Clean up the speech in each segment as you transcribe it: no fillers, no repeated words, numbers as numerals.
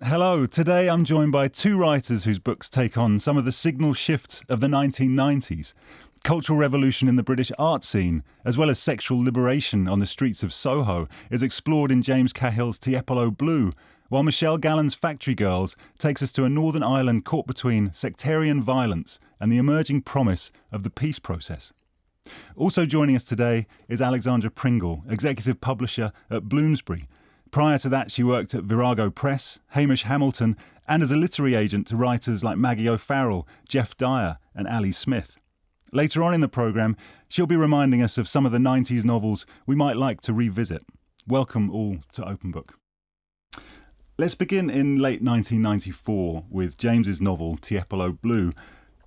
Hello, today I'm joined by two writers whose books take on some of the signal shifts of the 1990s. Cultural revolution in the British art scene, as well as sexual liberation on the streets of Soho, is explored in James Cahill's Tiepolo Blue, while Michelle Gallen's Factory Girls takes us to a Northern Ireland caught between sectarian violence and the emerging promise of the peace process. Also joining us today is Alexandra Pringle, executive publisher at Bloomsbury. Prior to that, she worked at Virago Press, Hamish Hamilton, and as a literary agent to writers like Maggie O'Farrell, Jeff Dyer, and Ali Smith. Later on in the programme, she'll be reminding us of some of the 90s novels we might like to revisit. Welcome all to Open Book. Let's begin in late 1994 with James's novel Tiepolo Blue.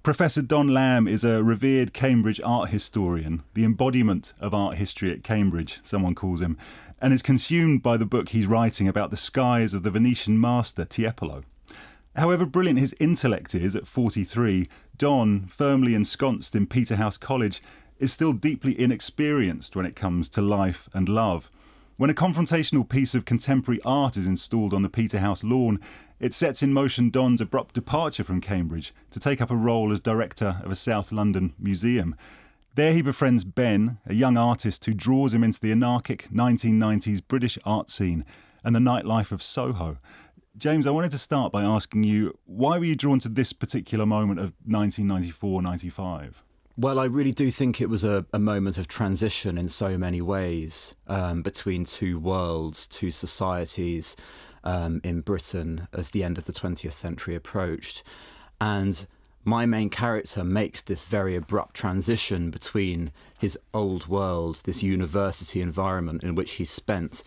Professor Don Lamb is a revered Cambridge art historian, the embodiment of art history at Cambridge, someone calls him, and is consumed by the book he's writing about the skies of the Venetian master Tiepolo. However brilliant his intellect is at 43, Don, firmly ensconced in Peterhouse College, is still deeply inexperienced when it comes to life and love. When a confrontational piece of contemporary art is installed on the Peterhouse lawn, it sets in motion Don's abrupt departure from Cambridge to take up a role as director of a South London museum. There he befriends Ben, a young artist who draws him into the anarchic 1990s British art scene and the nightlife of Soho. James, I wanted to start by asking you, why were you drawn to this particular moment of 1994-95? Well, I really do think it was a moment of transition in so many ways between two worlds, two societies in Britain as the end of the 20th century approached. And my main character makes this very abrupt transition between his old world, this university environment in which he spent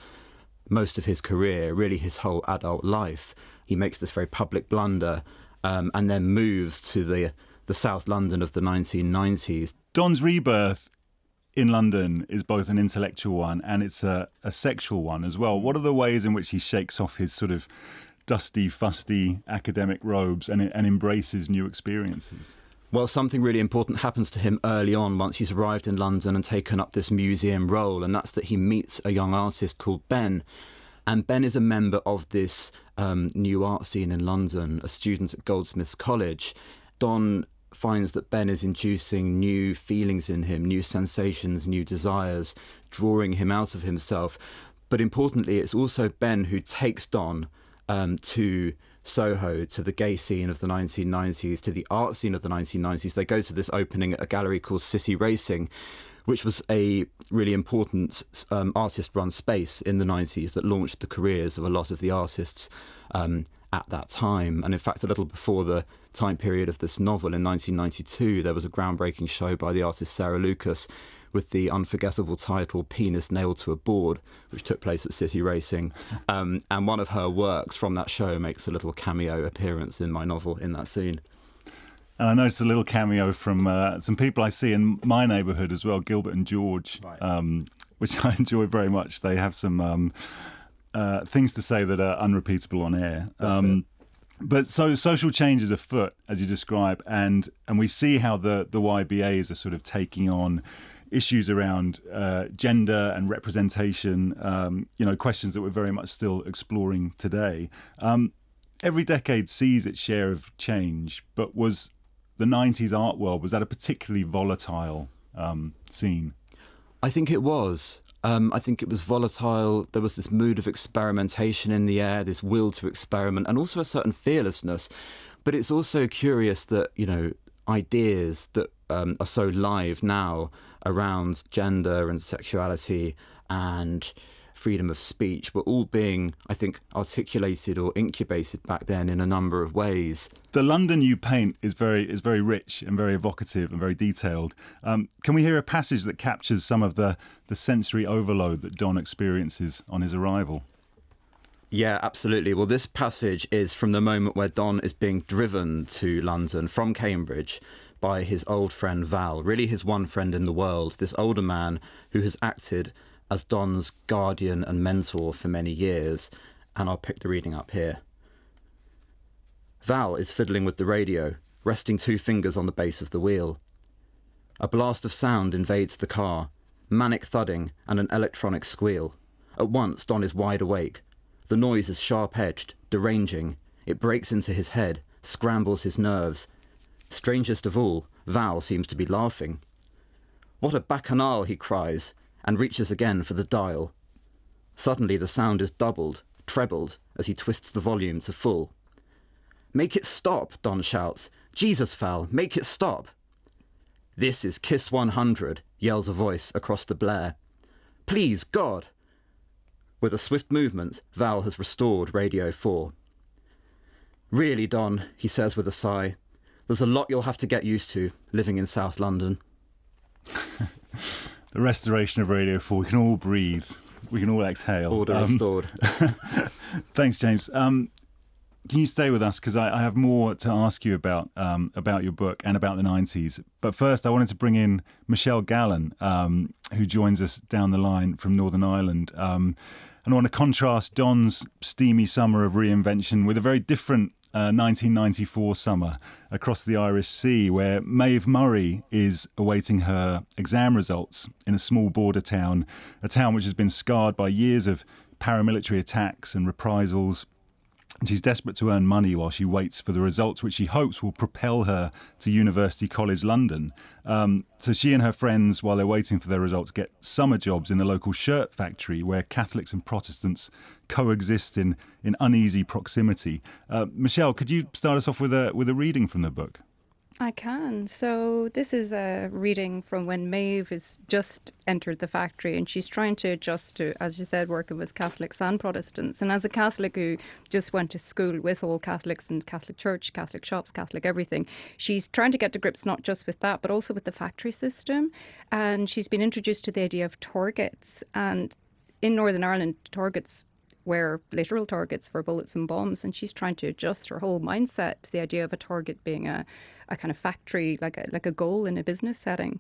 most of his career, really his whole adult life. He makes this very public blunder and then moves to the South London of the 1990s. Don's rebirth in London is both an intellectual one and it's a sexual one as well. What are the ways in which he shakes off his sort of dusty, fusty academic robes and embraces new experiences? Well, something really important happens to him early on once he's arrived in London and taken up this museum role, and that's that he meets a young artist called Ben. And Ben is a member of this new art scene in London, a student at Goldsmiths College. Don finds that Ben is inducing new feelings in him, new sensations, new desires, drawing him out of himself. But importantly, it's also Ben who takes Don to Soho, to the gay scene of the 1990s, to the art scene of the 1990s. They go to this opening at a gallery called City Racing, which was a really important artist-run space in the 90s that launched the careers of a lot of the artists at that time. And in fact, a little before the time period of this novel, in 1992, there was a groundbreaking show by the artist Sarah Lucas with the unforgettable title Penis Nailed to a Board, which took place at City Racing. And one of her works from that show makes a little cameo appearance in my novel in that scene. And I noticed a little cameo from some people I see in my neighbourhood as well, Gilbert and George, right. Which I enjoy very much. They have some things to say that are unrepeatable on air. But so social change is afoot, as you describe, and we see how the YBAs are sort of taking on issues around gender and representation, questions that we're very much still exploring today. Every decade sees its share of change, but was the 90s art world, was that a particularly volatile scene? I think it was. I think it was volatile. There was this mood of experimentation in the air, this will to experiment, and also a certain fearlessness. But it's also curious that, ideas that are so live now around gender and sexuality and freedom of speech were all being, I think, articulated or incubated back then in a number of ways. The London you paint is very rich and very evocative and very detailed. Can we hear a passage that captures some of the sensory overload that Don experiences on his arrival? Yeah, absolutely. Well, this passage is from the moment where Don is being driven to London from Cambridge by his old friend Val, really his one friend in the world, this older man who has acted as Don's guardian and mentor for many years. And I'll pick the reading up here. Val is fiddling with the radio, resting 2 fingers on the base of the wheel. A blast of sound invades the car, manic thudding and an electronic squeal. At once, Don is wide awake. The noise is sharp-edged, deranging. It breaks into his head, scrambles his nerves. Strangest of all, Val seems to be laughing. "What a bacchanal!" he cries, and reaches again for the dial. Suddenly the sound is doubled, trebled, as he twists the volume to full. "Make it stop," Don shouts. "Jesus, Val, make it stop." "This is Kiss 100, yells a voice across the blare. "Please, God!" With a swift movement, Val has restored Radio 4. "Really, Don," he says with a sigh, "there's a lot you'll have to get used to, living in South London." The restoration of Radio 4, we can all breathe. We can all exhale. Order restored. Thanks, James. Can you stay with us? Because I have more to ask you about your book and about the 90s. But first, I wanted to bring in Michelle Gallen, who joins us down the line from Northern Ireland. And I want to contrast Don's steamy summer of reinvention with a very different 1994 summer across the Irish Sea, where Maeve Murray is awaiting her exam results in a small border town, a town which has been scarred by years of paramilitary attacks and reprisals. And she's desperate to earn money while she waits for the results, which she hopes will propel her to University College London. So she and her friends, while they're waiting for their results, get summer jobs in the local shirt factory where Catholics and Protestants coexist in uneasy proximity. Michelle, could you start us off with a reading from the book? I can. So this is a reading from when Maeve has just entered the factory and she's trying to adjust to, as you said, working with Catholics and Protestants. And as a Catholic who just went to school with all Catholics and Catholic church, Catholic shops, Catholic everything, she's trying to get to grips not just with that, but also with the factory system. And she's been introduced to the idea of targets. And in Northern Ireland, targets were literal targets for bullets and bombs, and she's trying to adjust her whole mindset to the idea of a target being a kind of factory, like a goal in a business setting.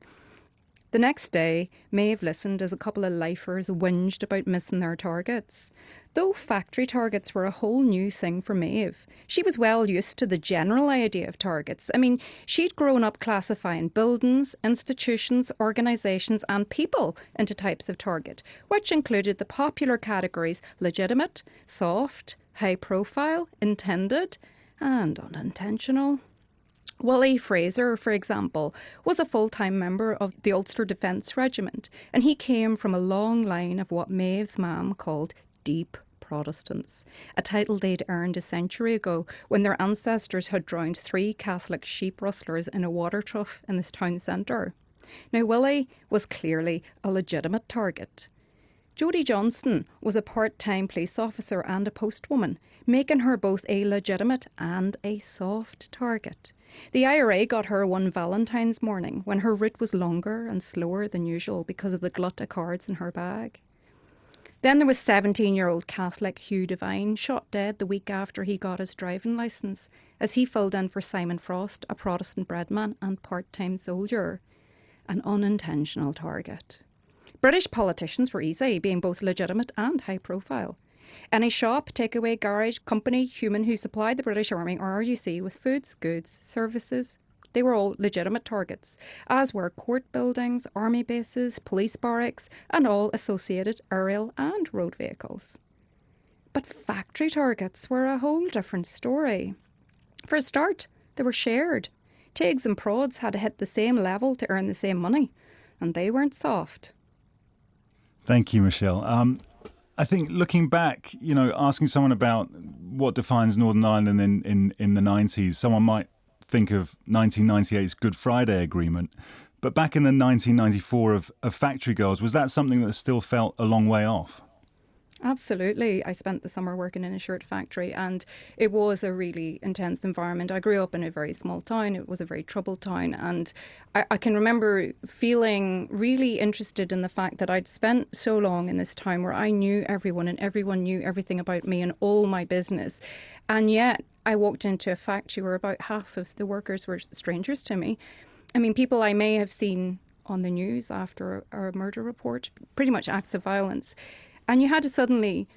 The next day, Maeve listened as a couple of lifers whinged about missing their targets. Though factory targets were a whole new thing for Maeve, she was well used to the general idea of targets. I mean, she'd grown up classifying buildings, institutions, organisations and people into types of target, which included the popular categories legitimate, soft, high profile, intended and unintentional. Wally Fraser, for example, was a full-time member of the Ulster Defence Regiment, and he came from a long line of what Maeve's mum called deep Protestants, a title they'd earned a century ago when their ancestors had drowned 3 Catholic sheep rustlers in a water trough in this town centre. Now, Willie was clearly a legitimate target. Jodie Johnston was a part-time police officer and a postwoman, making her both a legitimate and a soft target. The IRA got her one Valentine's morning when her route was longer and slower than usual because of the glut of cards in her bag. Then there was 17-year-old Catholic Hugh Devine, shot dead the week after he got his driving licence, as he filled in for Simon Frost, a Protestant breadman and part-time soldier. An unintentional target. British politicians were easy, being both legitimate and high profile. Any shop, takeaway, garage, company, human who supplied the British Army or RUC with foods, goods, services, they were all legitimate targets, as were court buildings, army bases, police barracks, and all associated aerial and road vehicles. But factory targets were a whole different story. For a start, they were shared. Tigs and prods had to hit the same level to earn the same money, and they weren't soft. Thank you, Michelle. I think looking back, asking someone about what defines Northern Ireland in the 90s, someone might think of 1998's Good Friday Agreement. But back in the 1994 of Factory Girls, was that something that still felt a long way off? Absolutely. I spent the summer working in a shirt factory and it was a really intense environment. I grew up in a very small town. It was a very troubled town. And I can remember feeling really interested in the fact that I'd spent so long in this town where I knew everyone and everyone knew everything about me and all my business. And yet I walked into a factory where about half of the workers were strangers to me. I mean, people I may have seen on the news after a murder report, pretty much acts of violence. And you had to suddenly,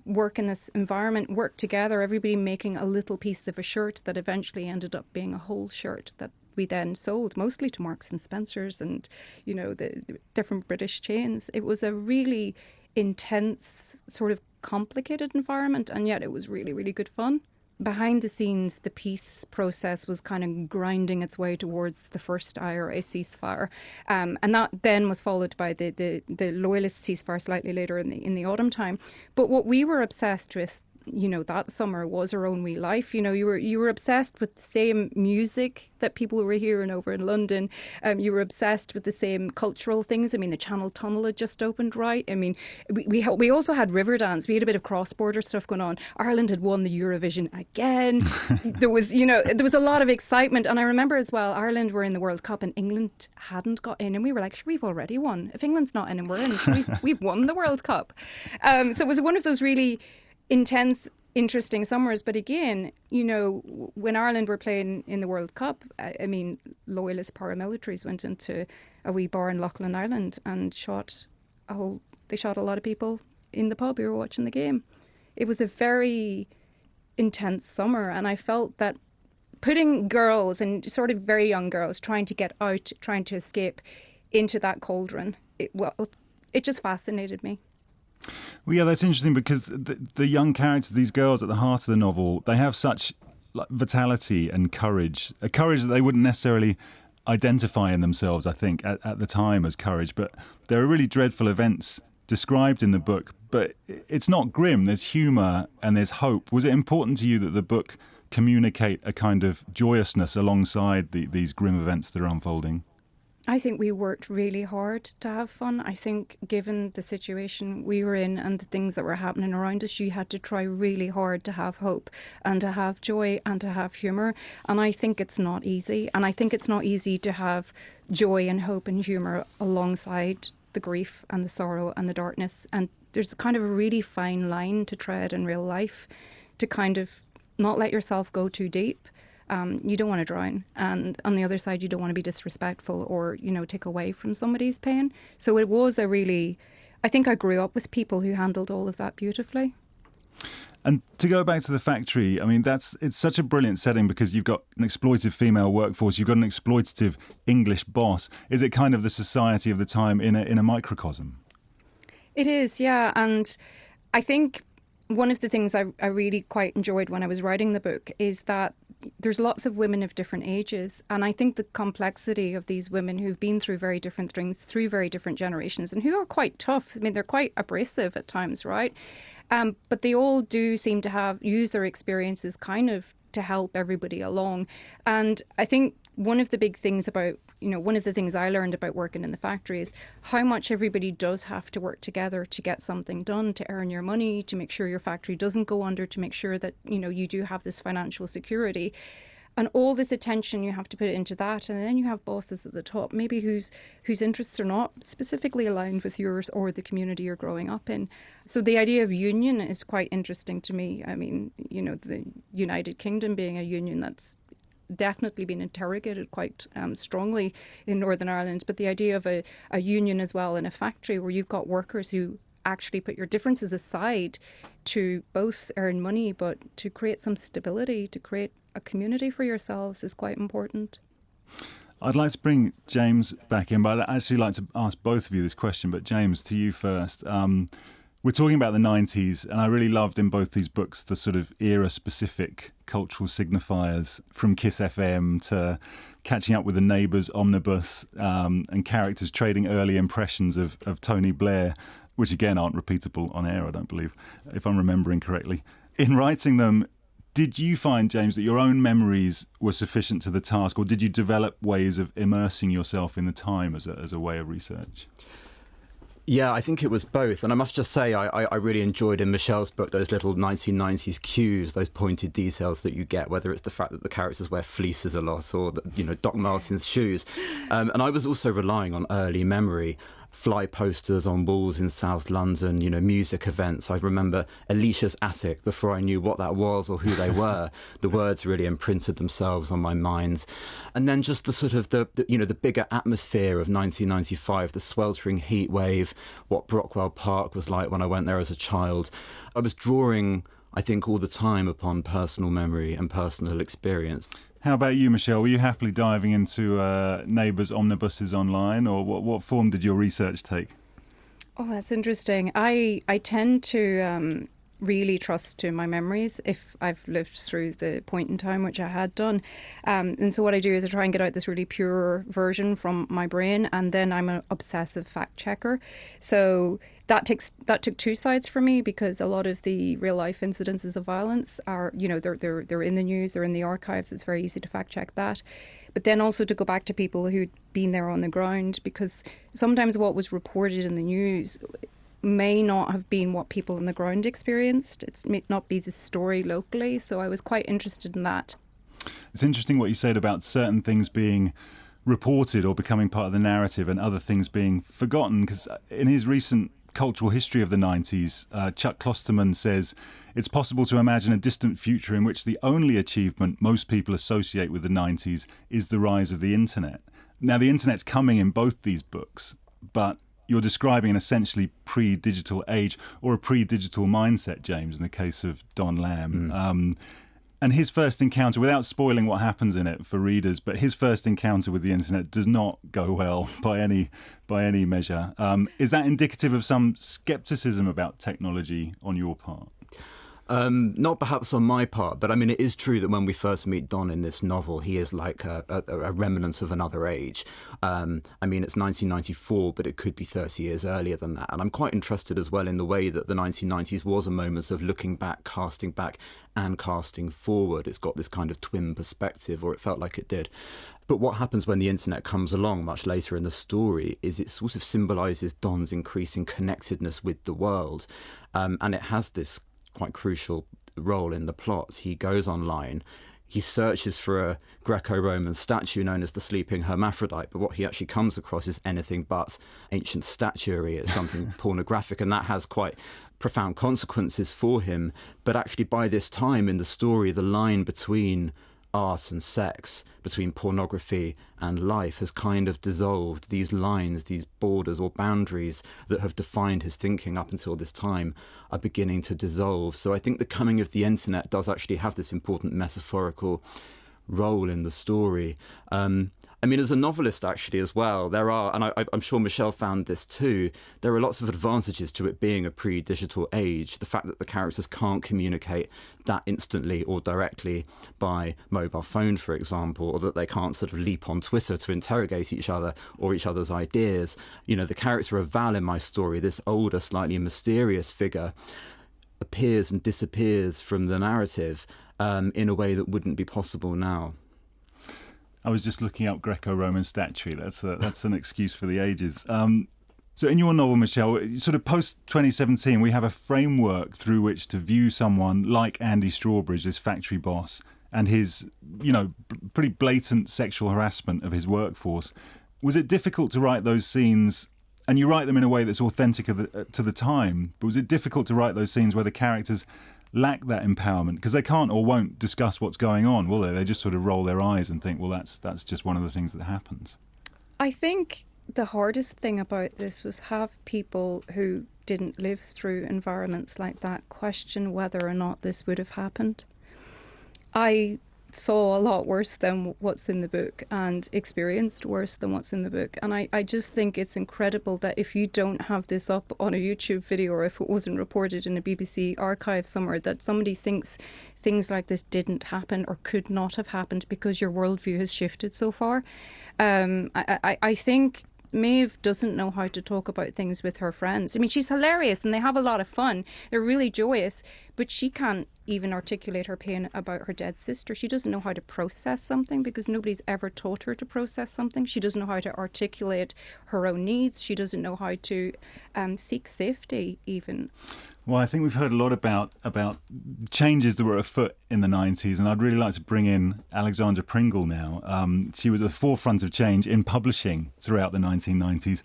work in this environment, work together, everybody making a little piece of a shirt that eventually ended up being a whole shirt that we then sold, mostly to Marks and Spencer's and, the different British chains. It was a really intense sort of complicated environment, and yet it was really, really good fun. Behind the scenes, the peace process was kind of grinding its way towards the first IRA ceasefire, and that then was followed by the loyalist ceasefire slightly later in the autumn time. But what we were obsessed with, that summer was our own wee life. You were obsessed with the same music that people were hearing over in London. You were obsessed with the same cultural things. I mean, the Channel Tunnel had just opened, right? I mean, we also had Riverdance. We had a bit of cross-border stuff going on. Ireland had won the Eurovision again. There was a lot of excitement. And I remember as well, Ireland were in the World Cup and England hadn't got in. And we were like, sure, we've already won. If England's not in and we're in, sure, we've won the World Cup. So it was one of those really intense, interesting summers. But again, when Ireland were playing in the World Cup, I mean, loyalist paramilitaries went into a wee bar in Loughlin, Ireland, and shot a lot of people in the pub who were watching the game. It was a very intense summer, and I felt that putting girls, and sort of very young girls, trying to get out, trying to escape into that cauldron, it just fascinated me. Well, yeah, that's interesting because the young characters, these girls at the heart of the novel, they have such vitality and courage, a courage that they wouldn't necessarily identify in themselves, I think, at the time as courage. But there are really dreadful events described in the book, but it's not grim. There's humour and there's hope. Was it important to you that the book communicate a kind of joyousness alongside these grim events that are unfolding? I think we worked really hard to have fun. I think given the situation we were in and the things that were happening around us, you had to try really hard to have hope and to have joy and to have humour. And I think it's not easy. And I think it's not easy to have joy and hope and humour alongside the grief and the sorrow and the darkness. And there's kind of a really fine line to tread in real life, to kind of not let yourself go too deep. You don't want to drown, and on the other side you don't want to be disrespectful or take away from somebody's pain. So it was I think I grew up with people who handled all of that beautifully. And to go back to the factory, I mean, it's such a brilliant setting because you've got an exploitive female workforce, you've got an exploitative English boss. Is it kind of the society of the time in a microcosm? It is, yeah. And I think one of the things I really quite enjoyed when I was writing the book is that there's lots of women of different ages. And I think the complexity of these women who've been through very different things, through very different generations, and who are quite tough. I mean, they're quite abrasive at times, right? But they all do seem to use their experiences kind of to help everybody along. And I think one of the big things one of the things I learned about working in the factory is how much everybody does have to work together to get something done, to earn your money, to make sure your factory doesn't go under, to make sure that, you do have this financial security. And all this attention you have to put into that. And then you have bosses at the top, maybe whose interests are not specifically aligned with yours or the community you're growing up in. So the idea of union is quite interesting to me. I mean, the United Kingdom being a union that's definitely been interrogated quite strongly in Northern Ireland. But the idea of a union as well in a factory where you've got workers who actually put your differences aside to both earn money, but to create some stability, to create a community for yourselves is quite important. I'd like to bring James back in, but I'd actually like to ask both of you this question. But James, to you first. We're talking about the 90s, and I really loved in both these books the sort of era-specific cultural signifiers, from Kiss FM to Catching Up with the Neighbours omnibus, and characters trading early impressions of Tony Blair, which again aren't repeatable on air, I don't believe, if I'm remembering correctly. In writing them, did you find, James, that your own memories were sufficient to the task, or did you develop ways of immersing yourself in the time as a way of research? Yeah, I think it was both. And I must just say, I really enjoyed in Michelle's book those little 1990s cues, those pointed details that you get, whether it's the fact that the characters wear fleeces a lot or, Doc Martens shoes. And I was also relying on early memory. Fly posters on walls in South London, music events. I remember Alicia's Attic before I knew what that was or who they were. The words really imprinted themselves on my mind. And then just the sort of the bigger atmosphere of 1995, the sweltering heat wave, what Brockwell Park was like when I went there as a child. I was drawing, I think, all the time upon personal memory and personal experience. How about you, Michelle? Were you happily diving into Neighbours omnibuses online, or what form did your research take? Oh, that's interesting. I tend to really trust to my memories if I've lived through the point in time which I had done. And so what I do is I try and get out this really pure version from my brain, and then I'm an obsessive fact checker. So that took two sides for me, because a lot of the real life incidences of violence are, they're in the news, they're in the archives. It's very easy to fact check that. But then also to go back to people who'd been there on the ground, because sometimes what was reported in the news may not have been what people on the ground experienced. It may not be the story locally. So I was quite interested in that. It's interesting what you said about certain things being reported or becoming part of the narrative and other things being forgotten, because in his recent cultural history of the 90s, Chuck Klosterman says it's possible to imagine a distant future in which the only achievement most people associate with the 90s is the rise of the internet. Now, the internet's coming in both these books, but you're describing an essentially pre-digital age, or a pre-digital mindset, James, in the case of Don Lamb. And his first encounter, without spoiling what happens in it for readers, but his first encounter with the internet does not go well by any measure. Is that indicative of some scepticism about technology on your part? Not perhaps on my part, but I mean, it is true that when we first meet Don in this novel, he is like a remnant of another age. I mean, it's 1994, but it could be 30 years earlier than that. And I'm quite interested as well in the way that the 1990s was a moment of looking back, and casting forward. It's got this kind of twin perspective, or it felt like it did. But what happens when the internet comes along much later in the story is it sort of symbolises Don's increasing connectedness with the world. And it has this quite crucial role in the plot. He goes online, he searches for a Greco-Roman statue known as the Sleeping Hermaphrodite, but what he actually comes across is anything but ancient statuary. It's something pornographic, and that has quite profound consequences for him. But actually by this time in the story, the line between art and sex, between pornography and life, has kind of dissolved. These lines, these borders or boundaries that have defined his thinking up until this time are beginning to dissolve. So I think the coming of the internet does actually have this important metaphorical role in the story. I mean, as a novelist, actually, as well, there are, and I'm sure Michelle found this too, there are lots of advantages to it being a pre-digital age. The fact that the characters can't communicate that instantly or directly by mobile phone, for example, or that they can't sort of leap on Twitter to interrogate each other or each other's ideas. You know, the character of Val in my story, this older, slightly mysterious figure, appears and disappears from the narrative in a way that wouldn't be possible now. I was just looking up Greco-Roman statuary. That's an excuse for the ages. So in your novel, Michelle, sort of post-2017, we have a framework through which to view someone like Andy Strawbridge, this factory boss, and his, pretty blatant sexual harassment of his workforce. Was it difficult to write those scenes? And you write them in a way that's authentic to the time, but was it difficult to write those scenes where the characters lack that empowerment, because they can't or won't discuss what's going on, will they? They just sort of roll their eyes and think, well, that's just one of the things that happens. I think the hardest thing about this was have people who didn't live through environments like that question whether or not this would have happened. I saw a lot worse than what's in the book and experienced worse than what's in the book. And I just think it's incredible that if you don't have this up on a YouTube video, or if it wasn't reported in a BBC archive somewhere, that somebody thinks things like this didn't happen or could not have happened because your worldview has shifted so far. I think Maeve doesn't know how to talk about things with her friends. I mean, she's hilarious and they have a lot of fun. They're really joyous, but she can't even articulate her pain about her dead sister. She doesn't know how to process something because nobody's ever taught her to process something. She doesn't know how to articulate her own needs. She doesn't know how to seek safety even. Well, I think we've heard a lot about changes that were afoot in the 90s, and I'd really like to bring in Alexandra Pringle now. She was at the forefront of change in publishing throughout the 1990s.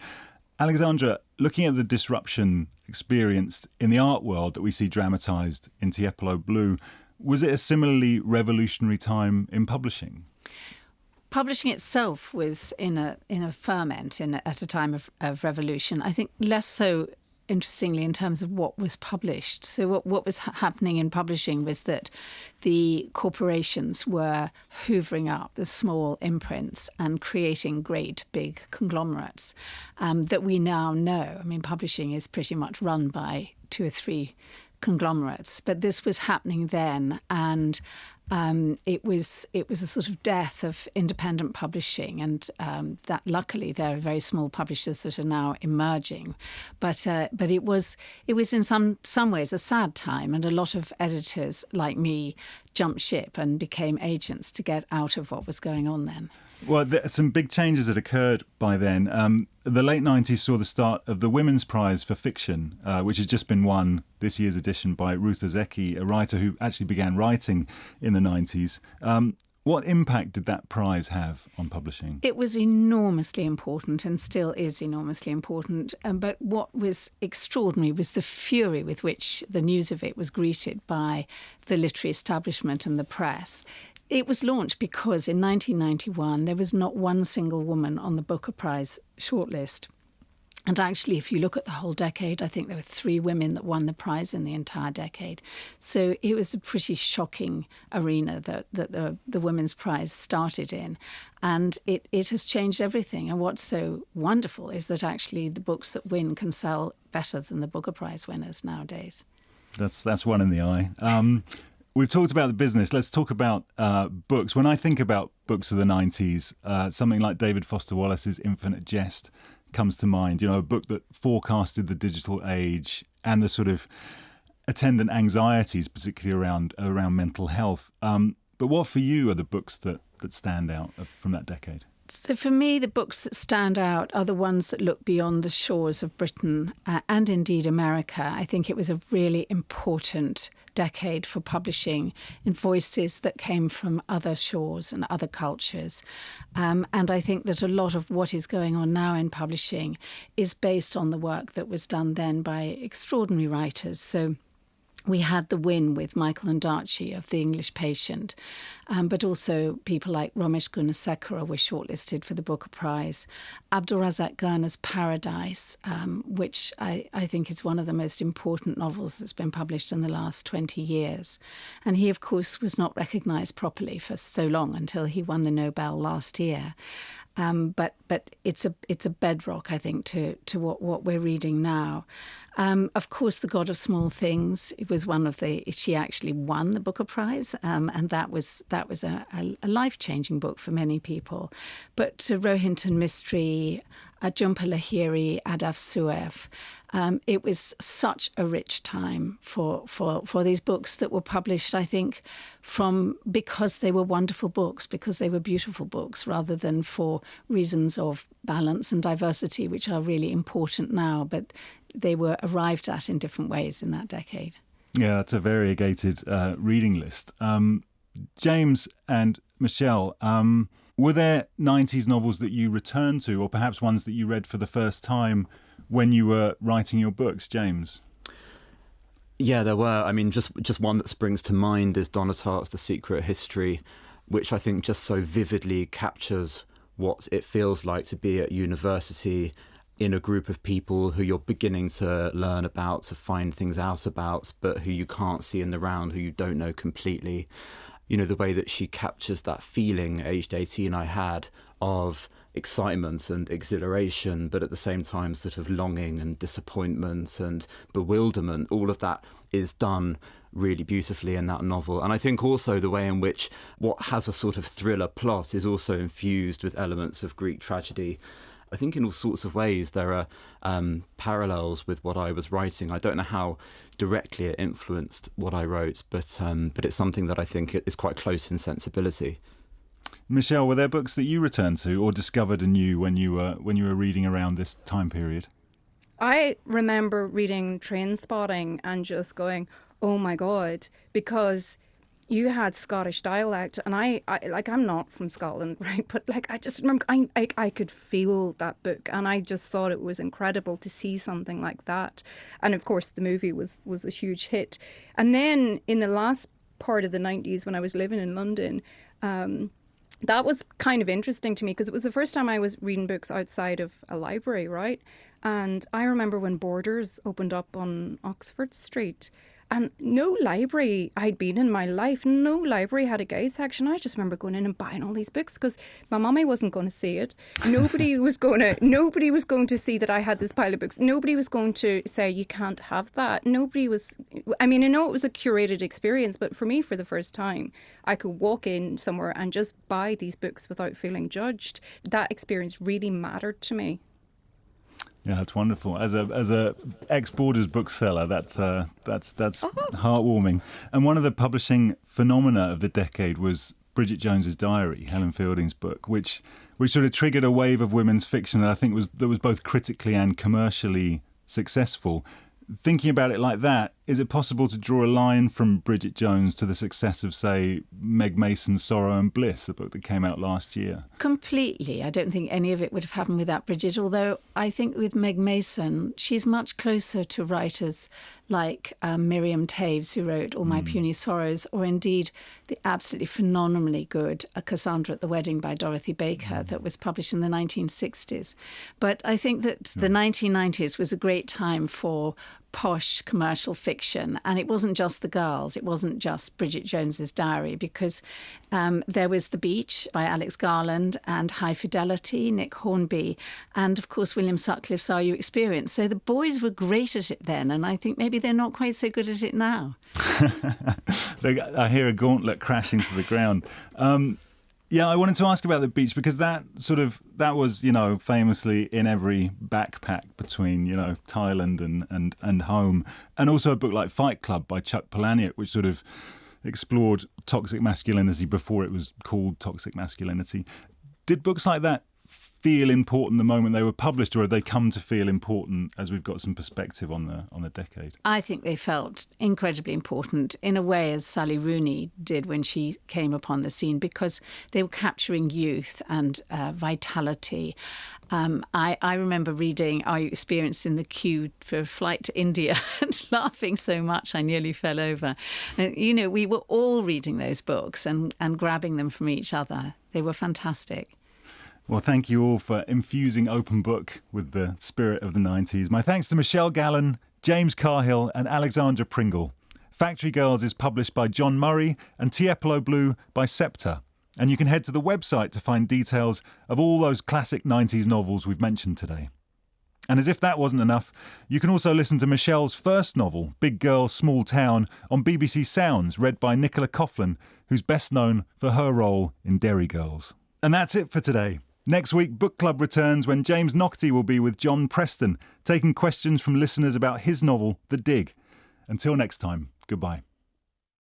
Alexandra, looking at the disruption experienced in the art world that we see dramatised in Tiepolo Blue, was it a similarly revolutionary time in publishing? Publishing itself was in a ferment at a time of revolution. I think less so interestingly, in terms of what was published. So what was happening in publishing was that the corporations were hoovering up the small imprints and creating great big conglomerates that we now know. I mean, publishing is pretty much run by 2 or 3 conglomerates, but this was happening then, and it was a sort of death of independent publishing, and that luckily there are very small publishers that are now emerging, but it was in some ways a sad time, and a lot of editors like me jumped ship and became agents to get out of what was going on then. Well, some big changes had occurred by then. The late 90s saw the start of the Women's Prize for Fiction, which has just been won this year's edition by Ruth Ozeki, a writer who actually began writing in the 90s. What impact did that prize have on publishing? It was enormously important and still is enormously important. But what was extraordinary was the fury with which the news of it was greeted by the literary establishment and the press. It was launched because in 1991 there was not one single woman on the Booker Prize shortlist. And actually, if you look at the whole decade, I think there were 3 women that won the prize in the entire decade. So it was a pretty shocking arena that the Women's Prize started in. And it has changed everything. And what's so wonderful is that actually the books that win can sell better than the Booker Prize winners nowadays. That's one in the eye. We've talked about the business. Let's talk about books. When I think about books of the 90s, something like David Foster Wallace's Infinite Jest comes to mind. You know, a book that forecasted the digital age and the sort of attendant anxieties, particularly around mental health. But what for you are the books that stand out from that decade? So for me, the books that stand out are the ones that look beyond the shores of Britain and indeed America. I think it was a really important decade for publishing in voices that came from other shores and other cultures. And I think that a lot of what is going on now in publishing is based on the work that was done then by extraordinary writers. So we had the win with Michael Ondaatje of The English Patient, but also people like Ramesh Gunasekera were shortlisted for the Booker Prize. Abdulrazak Gurna's Paradise, which I think is one of the most important novels that's been published in the last 20 years. And he, of course, was not recognised properly for so long until he won the Nobel last year. But it's a bedrock, I think, to what we're reading now. Of course, The God of Small Things. It was she actually won the Booker Prize, and that was a life-changing book for many people. But Rohinton Mystery, Jhumpa Lahiri, Adaf Suef. It was such a rich time for these books that were published, I think, because they were wonderful books, because they were beautiful books, rather than for reasons of balance and diversity, which are really important now, but they were arrived at in different ways in that decade. Yeah, that's a variegated reading list. James and Michelle, were there 90s novels that you returned to, or perhaps ones that you read for the first time when you were writing your books, James? Yeah, there were. I mean, just one that springs to mind is Donna Tartt's The Secret History, which I think just so vividly captures what it feels like to be at university in a group of people who you're beginning to learn about, to find things out about, but who you can't see in the round, who you don't know completely. You know, the way that she captures that feeling, aged 18, I had, of excitement and exhilaration, but at the same time sort of longing and disappointment and bewilderment. All of that is done really beautifully in that novel. And I think also the way in which what has a sort of thriller plot is also infused with elements of Greek tragedy. I think in all sorts of ways there are parallels with what I was writing. I don't know how directly it influenced what I wrote, but it's something that I think is quite close in sensibility. Michelle, were there books that you returned to or discovered anew when you were reading around this time period? I remember reading Trainspotting and just going, oh my God, because you had Scottish dialect, and I I'm not from Scotland, right? But like, I just remember I could feel that book, and I just thought it was incredible to see something like that. And of course, the movie was a huge hit. And then in the last part of the 90s, when I was living in London, that was kind of interesting to me because it was the first time I was reading books outside of a library, right? And I remember when Borders opened up on Oxford Street, and no library I'd been in my life, no library had a gay section. I just remember going in and buying all these books because my mummy wasn't going to see it. Nobody was going to see that I had this pile of books. Nobody was going to say you can't have that. Nobody was. I mean, I know it was a curated experience, but for me, for the first time, I could walk in somewhere and just buy these books without feeling judged. That experience really mattered to me. Yeah, that's wonderful. As a ex-Borders bookseller, that's heartwarming. And one of the publishing phenomena of the decade was Bridget Jones's Diary, Helen Fielding's book, which sort of triggered a wave of women's fiction that I think was both critically and commercially successful. Thinking about it like that, is it possible to draw a line from Bridget Jones to the success of, say, Meg Mason's Sorrow and Bliss, a book that came out last year? Completely. I don't think any of it would have happened without Bridget, although I think with Meg Mason, she's much closer to writers like Miriam Taves, who wrote All My Puny Sorrows, or indeed the absolutely phenomenally good Cassandra at the Wedding by Dorothy Baker that was published in the 1960s. But I think that the 1990s was a great time for posh commercial fiction, and it wasn't just the girls, it wasn't just Bridget Jones's Diary, because there was The Beach by Alex Garland and High Fidelity, Nick Hornby, and of course William Sutcliffe's Are You Experienced? So the boys were great at it then, and I think maybe they're not quite so good at it now. I hear a gauntlet crashing to the ground. Yeah, I wanted to ask about The Beach because that was, famously in every backpack between, Thailand and home. And also a book like Fight Club by Chuck Palahniuk, which sort of explored toxic masculinity before it was called toxic masculinity. Did books like that feel important the moment they were published, or have they come to feel important as we've got some perspective on the decade? I think they felt incredibly important in a way, as Sally Rooney did when she came upon the scene, because they were capturing youth and vitality. I remember reading Are You Experienced in the queue for a flight to India and laughing so much I nearly fell over. We were all reading those books and grabbing them from each other. They were fantastic. Well, thank you all for infusing Open Book with the spirit of the 90s. My thanks to Michelle Gallen, James Cahill and Alexandra Pringle. Factory Girls is published by John Murray and Tiepolo Blue by Scepter. And you can head to the website to find details of all those classic 90s novels we've mentioned today. And as if that wasn't enough, you can also listen to Michelle's first novel, Big Girl, Small Town, on BBC Sounds, read by Nicola Coughlan, who's best known for her role in Derry Girls. And that's it for today. Next week, Book Club returns when James Naughtie will be with John Preston, taking questions from listeners about his novel, The Dig. Until next time, goodbye.